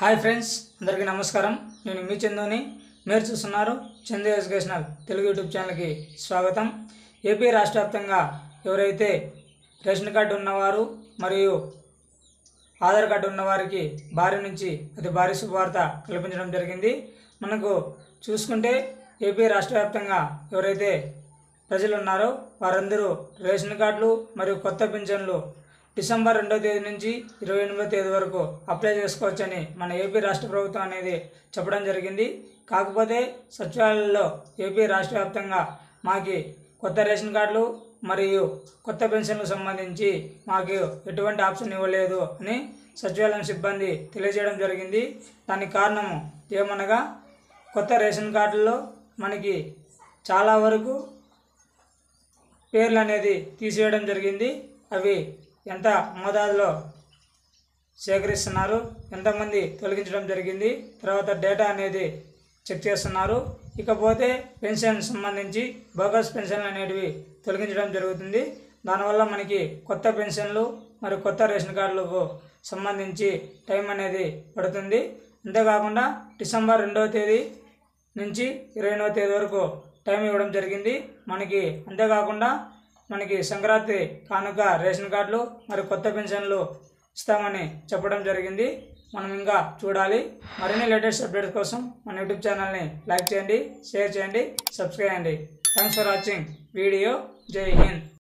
Hi friends, అందరికీ నమస్కారం. నేను మీ చందుని. మీరు చూస్తున్నారు చందు ఎడ్యుకేషనల్ తెలుగు యూట్యూబ్ ఛానల్కి స్వాగతం. ఏపీ రాష్ట్ర వ్యాప్తంగా ఎవరైతే రేషన్ కార్డు ఉన్నవారు మరియు ఆధార్ కార్డు ఉన్నవారికి భారీ నుంచి అతి భారీ శుభవార్త కల్పించడం జరిగింది. మనకు చూసుకుంటే ఏపీ రాష్ట్ర వ్యాప్తంగా ఎవరైతే ప్రజలు ఉన్నారో వారందరూ రేషన్ కార్డులు మరియు కొత్త పింఛన్లు డిసెంబర్ 2వ తేదీ నుంచి 28వ తేదీ వరకు అప్లై చేసుకోవచ్చని మన ఏపీ రాష్ట్ర ప్రభుత్వం అనేది చెప్పడం జరిగింది. కాకపోతే సచివాలయంలో ఏపీ రాష్ట్ర వ్యాప్తంగా మాకు కొత్త రేషన్ కార్డులు మరియు కొత్త పెన్షన్లకు సంబంధించి మాకు ఎటువంటి ఆప్షన్ ఇవ్వలేదు అని సచివాలయం సిబ్బంది తెలియజేయడం జరిగింది. దానికి కారణము ఏమనగా కొత్త రేషన్ కార్డుల్లో మనకి చాలా వరకు పేర్లు అనేది తీసేయడం జరిగింది. అవి ఎంత మోతాదులో సేకరిస్తున్నారు, ఎంతమంది తొలగించడం జరిగింది, తర్వాత డేటా అనేది చెక్ చేస్తున్నారు. ఇకపోతే పెన్షన్ సంబంధించి బోగస్ పెన్షన్లు అనేటివి తొలగించడం జరుగుతుంది. దానివల్ల మనకి కొత్త పెన్షన్లు మరియు కొత్త రేషన్ కార్డులకు సంబంధించి టైం అనేది పడుతుంది. అంతేకాకుండా డిసెంబర్ 2వ తేదీ నుంచి 28వ తేదీ వరకు టైం ఇవ్వడం జరిగింది మనకి. అంతేకాకుండా మనకి సంక్రాంతి కానుక రేషన్ కార్డులు మరియు కొత్త పెన్షన్లు ఇస్తామని చెప్పడం జరిగింది. మనం ఇంకా చూడాలి. మరిన్ని లేటెస్ట్ అప్డేట్స్ కోసం మన యూట్యూబ్ ఛానల్ని లైక్ చేయండి, షేర్ చేయండి, సబ్స్క్రైబ్ చేయండి. Thanks for watching video. జై హింద్.